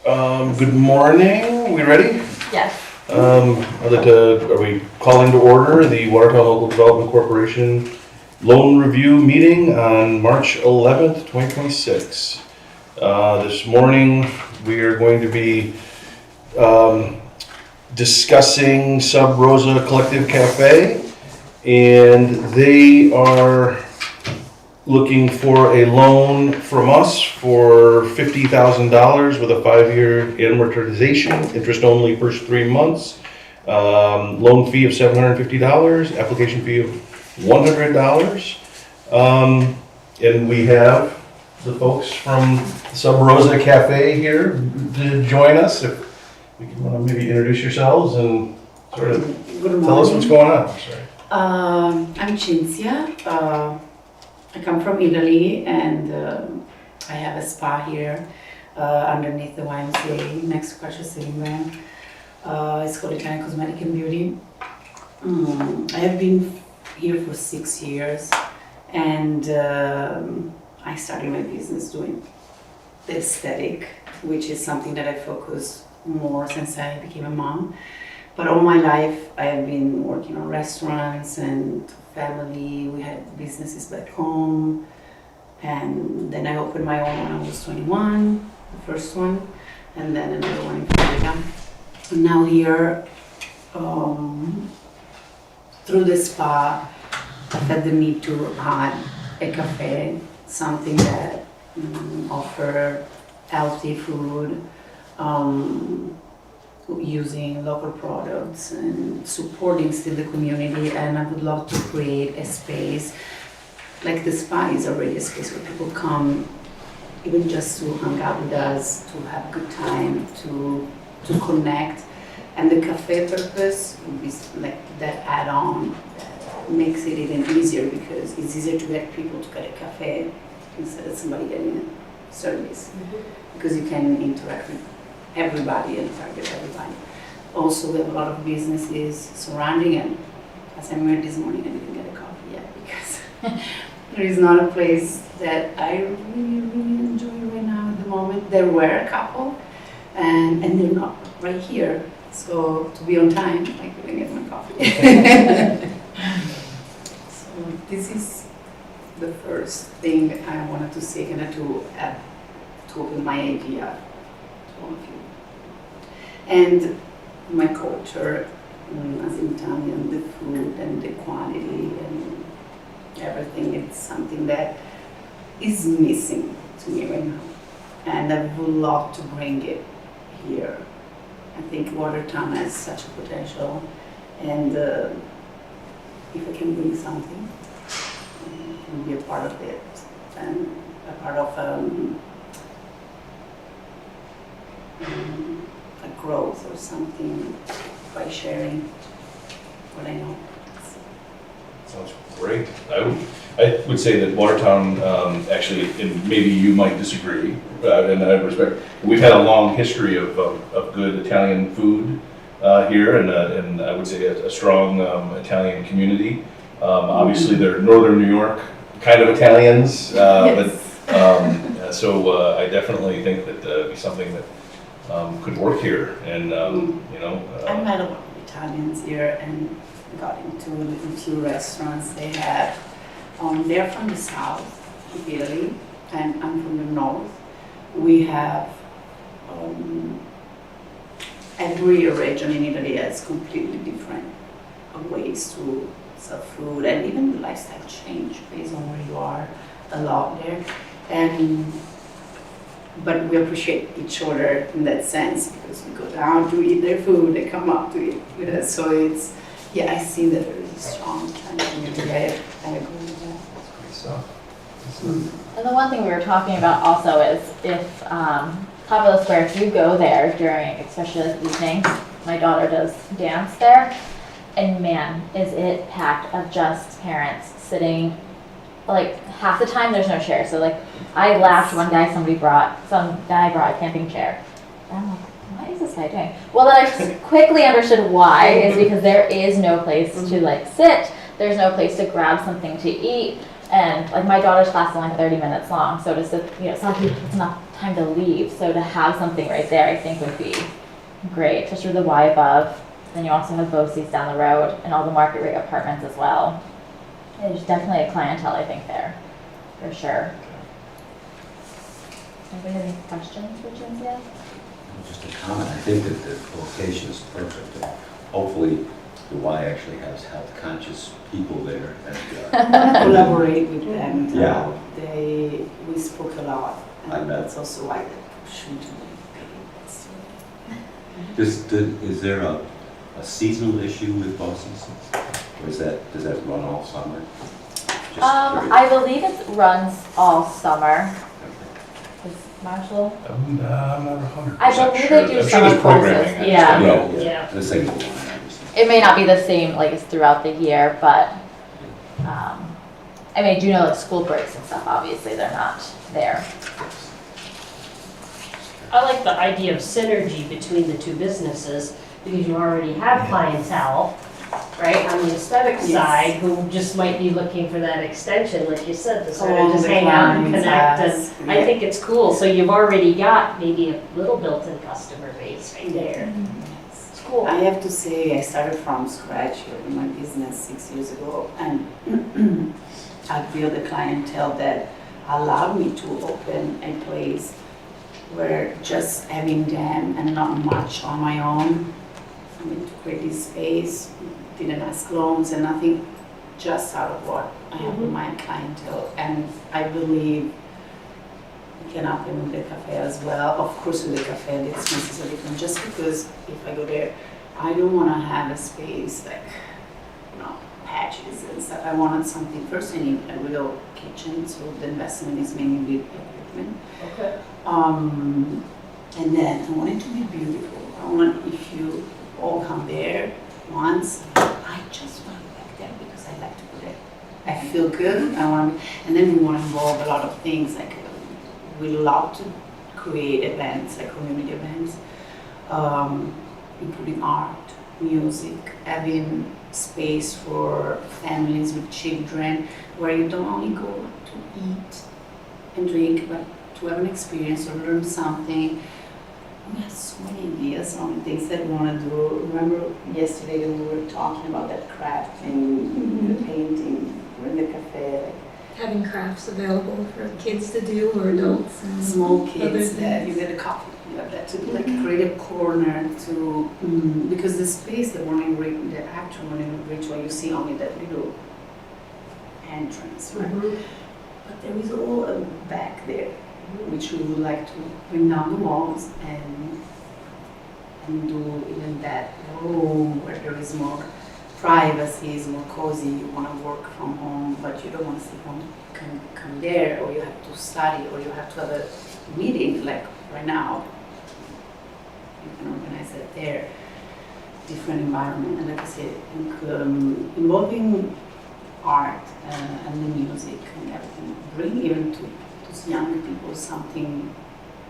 Good morning, we ready? Yes. Are we calling to order the Watertown Local Development Corporation Loan Review Meeting on March 11th, 2026. This morning, we are going to be discussing Sub Rosa Collective Cafe, and they are looking for a loan from us for $50,000 with a 5-year amortization, interest only first 3 months, loan fee of $750, application fee of $100. And we have the folks from Sub Rosa Cafe here to join us. If you want to maybe introduce yourselves and sort of tell us what's going on. Sorry. I'm Cinzia. I come from Italy, and I have a spa here underneath the YMCA next to Crash Saving Bank. It's called Italian Cosmetic and Beauty. I have been here for 6 years, and I started my business doing the aesthetic, which is something that I focus more since I became a mom. But all my life I have been working on restaurants and family. We had businesses back home, and then I opened my own when I was 21, the first one, and then another one in Florida. And now here, through the spa, I had the need to add a cafe, something that offer healthy food, using local products and supporting still the community. And I would love to create a space, like the spa is already a space where people come even just to hang out with us, to have a good time, to connect. And the cafe purpose would be like that add-on that makes it even easier, because it's easier to get people to get a cafe instead of somebody getting a service, because you can interact with everybody and target everybody. Also, we have a lot of businesses surrounding it. As I went this morning, I didn't get a coffee yet because there is not a place that I really enjoy right now at the moment. There were a couple, and they're not right here. So to be on time, I couldn't get my coffee. So this is the first thing I wanted to say, and to open my idea to all of you. And my culture as an Italian, the food and the quality and everything, it's something that is missing to me right now. And I would love to bring it here. I think Watertown has such a potential, and if I can bring something, and be a part of it, and a part of a growth or something by sharing what I know. Sounds great. I would say that Watertown, actually, and maybe you might disagree, and I respect, we've had a long history of good Italian food here, and I would say a strong Italian community. Obviously, they're Northern New York kind of Italians, Yes. but so I definitely think that it'd be something that could work here, and you know. I met a lot of Italians here and got into a few restaurants they have. They're from the south of Italy, and I'm from the north. We have every region in Italy has completely different ways to serve food, and even the lifestyle change based on where you are a lot there. But we appreciate each other in that sense, because we go down to eat their food, they come up to eat with us. So it's, yeah, I see that there is a strong kind of community. I agree with that. That's great stuff. And the one thing we were talking about also is if Capitol Square, if you go there during, especially like evenings, my daughter does dance there, and man, is it packed of just parents sitting. Like half the time there's no chair. So like I laughed one guy, some guy brought a camping chair. And I'm like, what is this guy doing? Well, then I quickly understood why. It's because there is no place to like sit. There's no place to grab something to eat. And like my daughter's class is only 30 minutes long, so to sit, you know, some people it's enough time to leave. So to have something right there, I think would be great, especially with the Y above. Then you also have Bosse's down the road and all the market rate apartments as well. There's definitely a clientele, I think, there, for sure. Anybody have any questions for Cynthia? Just a comment, I think that the location is perfect. Hopefully, the Y actually has health-conscious people there. I'm gonna collaborate with them. Yeah. We spoke a lot, I and bet. that's also why they pushed me to Is there a seasonal issue with Bosse's? Or does that run all summer? Just curious. I believe it runs all summer. Is Marshall? I'm not 100% I believe sure. they do I'm sure summer there's programming. courses, I just yeah. don't know. Yeah, the same one, obviously. It may not be the same, like, it's throughout the year, but, I mean, I do know, like, school breaks and stuff, obviously, they're not there. I like the idea of synergy between the two businesses because you already have clientele, right, on the aesthetic Yes. side who just might be looking for that extension, like you said, to sort of Along just the hang out and lines, connect. yes. And I think it's cool. So you've already got maybe a little built-in customer base right there. It's cool. I have to say, I started from scratch here in my business 6 years ago, and I built a clientele that allowed me to open a place where just having them and not much on my own, I mean, to create this space, didn't ask loans and nothing, just out of what I have with my clientele. And I believe we can open with the cafe as well. Of course, with the cafe, the expenses are different, just because if I go there, I don't want to have a space like, patches and stuff. I wanted something, first I need a real kitchen, so the investment is mainly with equipment. Okay. And then I want it to be beautiful. I want, if you all come there once, I just want to go back there because I like to go there. I feel good. And then we want to involve a lot of things. Like we love to create events, like community events, including art, music, having space for families with children, where you don't only go to eat and drink, but to have an experience or learn something. We have so many ideas on things that we want to do. Remember yesterday we were talking about that craft and the painting in the cafe, Having crafts available for kids to do or adults. like And small other kids that you things. get a coffee. You have that to like create a corner to because the space, the actual morning ritual, you see only that little entrance, right? But there is all back there, which we would like to bring down the walls and do even that room where there is more privacy, is more cozy. You want to work from home, but you don't want to sit home. You can come there, or you have to study, or you have to have a meeting. Like right now, you can organize it there. Different environment, and like I said, involving art and the music and everything. Bring even to those young people something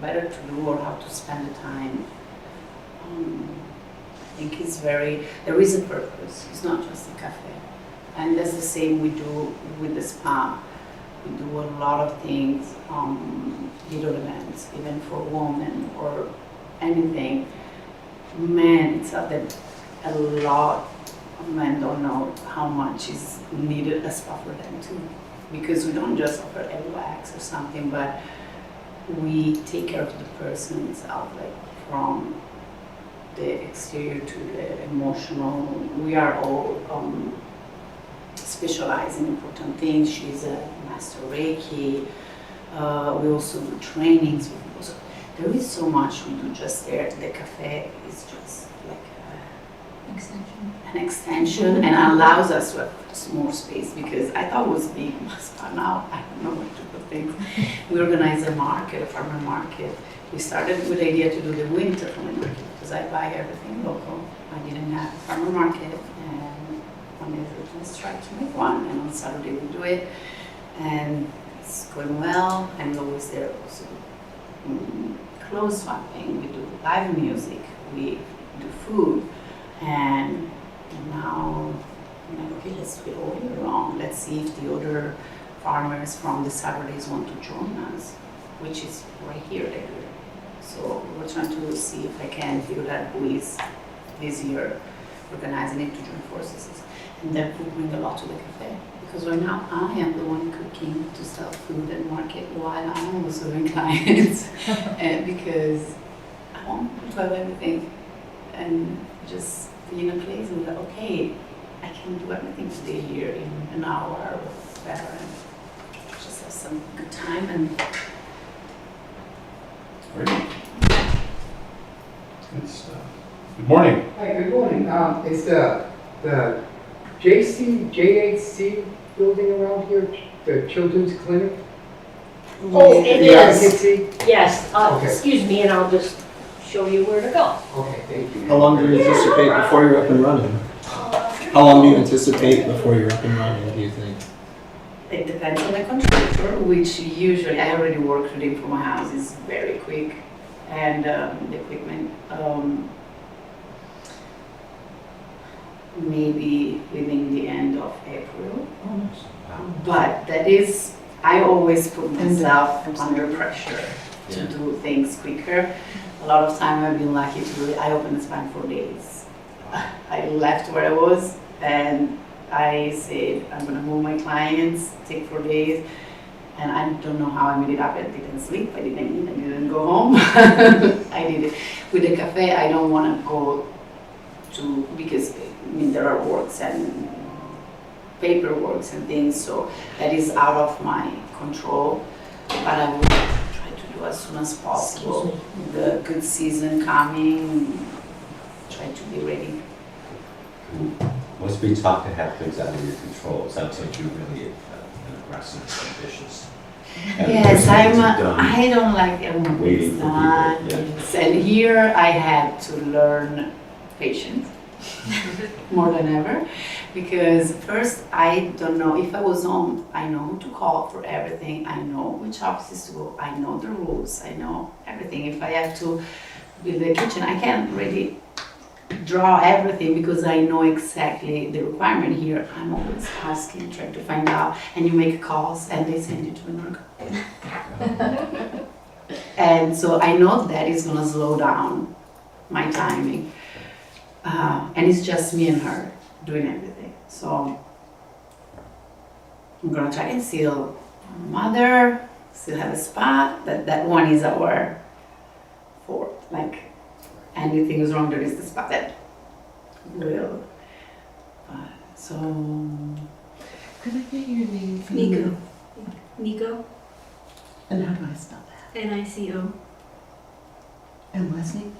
better to do or how to spend the time. I think it's there is a purpose. It's not just a cafe. And that's the same we do with the spa. We do a lot of things, little events, even for women or anything. Men, it's not that a lot of men don't know how much is needed a spa for them too. Because we don't just offer a wax or something, but we take care of the person itself, like from the exterior to the emotional. We are all specialized in important things. She's a master Reiki. We also do trainings. So there is so much we do just there. The cafe is just like an extension and allows us to have more space because I thought it was big, but now I don't know where to put things. We organize a market, a farmer market. We started with the idea to do the winter farmer market because I buy everything local. I didn't have a farmer market, and one day let's try to make one. And on Saturday we do it, and it's going well. I'm always there also. Clothes swapping. We do live music. We do food, and now I'm like, okay, let's do it all year long. Let's see if the other farmers from the Saturdays want to join us. which is right here. So we're trying to see if I can figure out who is this year organizing it to join forces. And that would bring a lot to the cafe. Because right now I am the one cooking to sell food and market while I'm also serving clients. And because I want to have everything and just be in a place where like, okay, I can do everything today here in an hour or better and just have some good time and Great. Good stuff. Good morning. Hi, good morning. Is the JHC building around here, the children's clinic? Oh, it The is. advocacy? Yes, Okay. excuse me, and I'll just show you where to go. Okay, thank you. How long do you anticipate before you're up and running? How long do you anticipate before you're up and running, do you think? it depends on the contractor, which usually I already work with him from my house, is very quick. And the equipment, maybe within the end of April. But that is, I always put myself under pressure to do things quicker. A lot of time I've been lucky to do it. I opened the span for days. I left where I was and I said, I'm gonna move my clients, take 4 days. And I don't know how I made it up. I didn't sleep, I didn't eat, I didn't go home. I did it. With the cafe, I don't wanna go to, because I mean, there are works and paperwork and things, so that is out of my control. But I will try to do as soon as possible. The good season coming, try to be ready. Must be tough to have things out of your control. Sounds like you're really an aggressive, ambitious. And the Yes, person gets it done. I don't like everyone Waiting it's for done. people, yeah. Yes. And here I had to learn patience more than ever, because first I don't know if I was home. I know who to call for everything. I know which offices to go. I know the rules. I know everything. If I have to build the kitchen, I can't really draw everything because I know exactly the requirement here. I'm always asking, trying to find out, and you make calls and they send you to another. And so I know that is gonna slow down my timing. And it's just me and her doing everything. So I'm gonna try and still mother, still have a spot. That one is our fourth. Like anything is wrong, there is the spot that will. So Could I get your name? for the Nico. minute? Nico, And how do I spell that? Nico, And last name?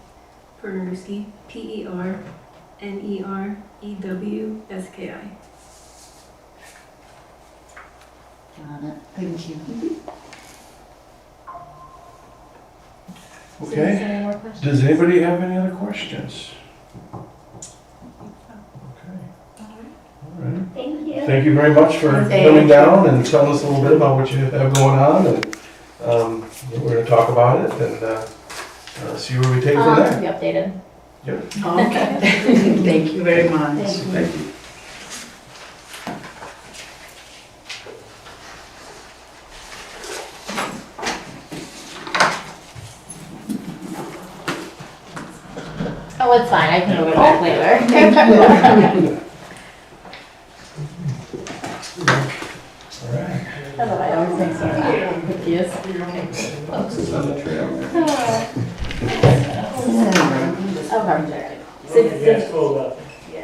Pernerski, Pernerewski. Got it. Thank you. Okay. Any more questions? Does anybody have any other questions? Okay. All right. Thank you. Thank you very much for Thank coming you. down and telling us a little bit about what you have going on. And we're going to talk about it and see where we take it from there. Be updated. okay. Thank you very much. Thank you. Oh, it's fine, I can move it back later. All right. Otherwise, I always make some confused. Fox is on the trail. Okay.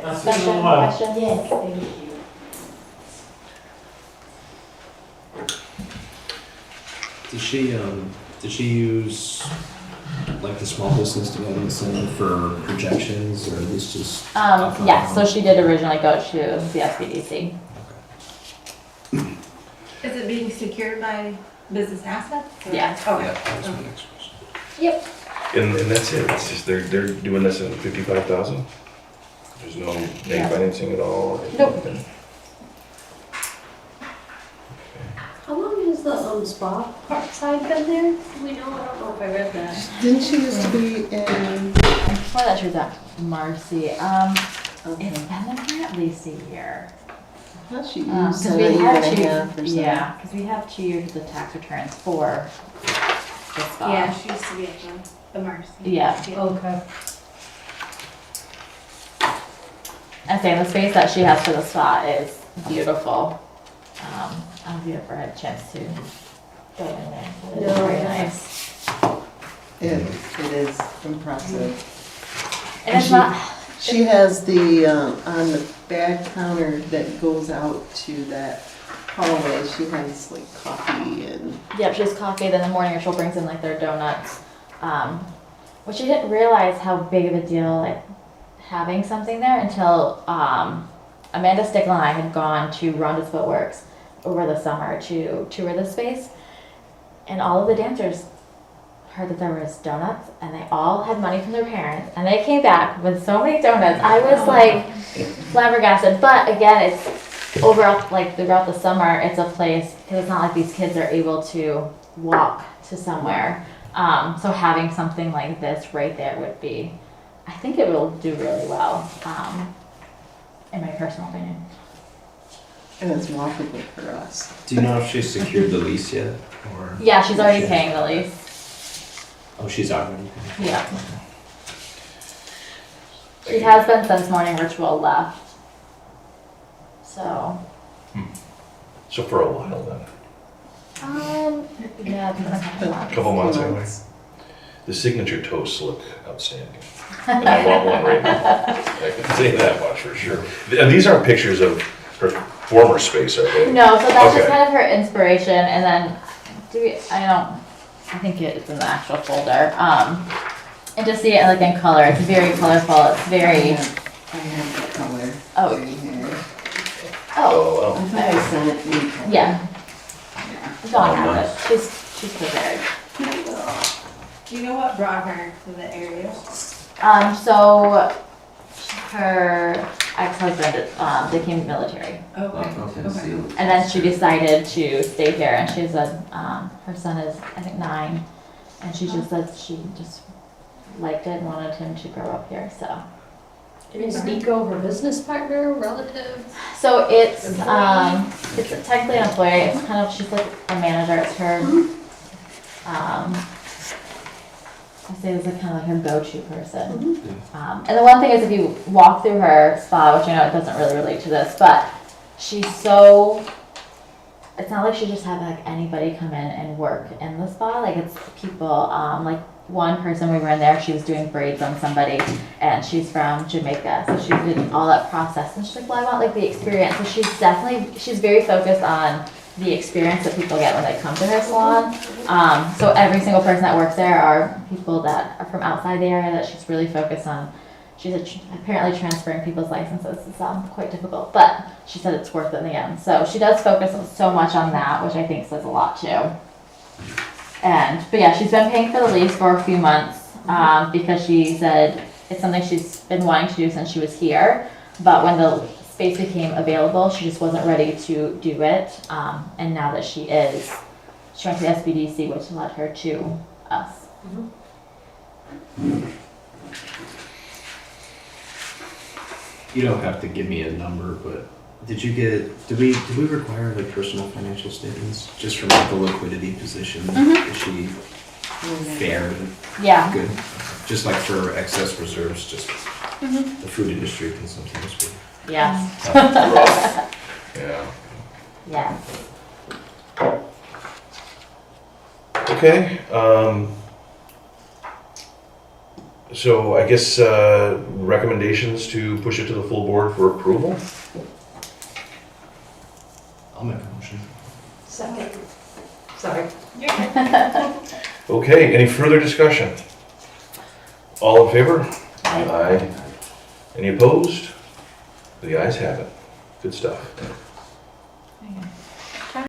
Discussion, questions? Yes, thank you. Did she use like the small business development center for projections, or is this just? Yes, so she did originally go to the SBDC. Is it being secured by business assets? Yeah. Okay. Yeah, that was my next question. Yep. And that's it. It's just they're doing this at 55,000. There's no bank Yeah. financing at all. Nope. How long has the spa park side been there? Do we know? I don't know if I read that. Didn't she used to be in? Before that, she was at Marcy. It's been there for at least a year. I thought she used Because to we a year had and a two, half or something. yeah, because we have 2 years of the tax returns for the spa. Yeah, she used to be at the Mercy. Yeah. Okay. And saying the space that she has for the spa is beautiful. I don't know if you ever had a chance to go in there. It is No, very I nice. It is impressive. And it's not, She has the, on the back counter that goes out to that hallway, she has like coffee and. yep, she has coffee, then in the morning Rachel brings in like their donuts. Which I didn't realize how big of a deal like having something there until Amanda Stickle and I had gone to Rhonda's Footworks over the summer to tour the space. And all of the dancers heard that there was donuts and they all had money from their parents and they came back with so many donuts. I was like flabbergasted. But again, it's overall like throughout the summer, it's a place because it's not like these kids are able to walk to somewhere. So having something like this right there would be, I think it will do really well, in my personal opinion. And it's walkable for us. Do you know if she's secured the lease yet, or? Yeah, she's already paying the lease. Oh, she's already. Yeah. She has been since morning ritual left. So, So for a while then. yeah, it's been a couple months. Couple months anyway. The signature toasts look outstanding. And I want one right now. I can say that much for sure. And these aren't pictures of her former space, are they? No, so that's just Okay. kind of her inspiration, and then I think it's in the actual folder. And to see it like in color, it's very colorful. It's very. I have the color. Oh. right here. Oh, Oh, I thought I sent it in color. yeah. Dawn Oh, has it. She's prepared. Do you know what brought her to the area? So her ex-husband became military, Okay. and then she decided to stay here. And she said her son is I think 9, and she just said she just liked it and wanted him to grow up here. So. Is Nico her business partner, relative? So it's technically an employee. It's kind of she's like a manager. It's her. I say it's like kind of like her go-to person. And the one thing is, if you walk through her spa, which I know it doesn't really relate to this, but she's so. It's not like she just had like anybody come in and work in the spa. Like it's people. Like one person we were in there, she was doing braids on somebody, and she's from Jamaica, so she did all that process. And she's like, well, I want like the experience. So she's very focused on the experience that people get when they come to her salon. So every single person that works there are people that are from outside the area that she's really focused on. She's apparently transferring people's licenses is quite difficult, but she said it's worth it in the end. So she does focus so much on that, which I think says a lot too. But yeah, she's been paying for the lease for a few months because she said it's something she's been wanting to do since she was here. But when the space became available, she just wasn't ready to do it. And now that she is, she went to the SBDC, which led her to us. You don't have to give me a number, but did we require like personal financial statements just from like the liquidity position? Is she fair? Yeah. Good. Just like for excess reserves, just the food industry can sometimes be. Yes. rough. Yeah. Yes. Okay, so I guess recommendations to push it to the full board for approval? I'll make a motion. Second. Sorry. Okay, any further discussion? All in favor? Aye. Aye. Any opposed? The ayes have it. Good stuff. Okay.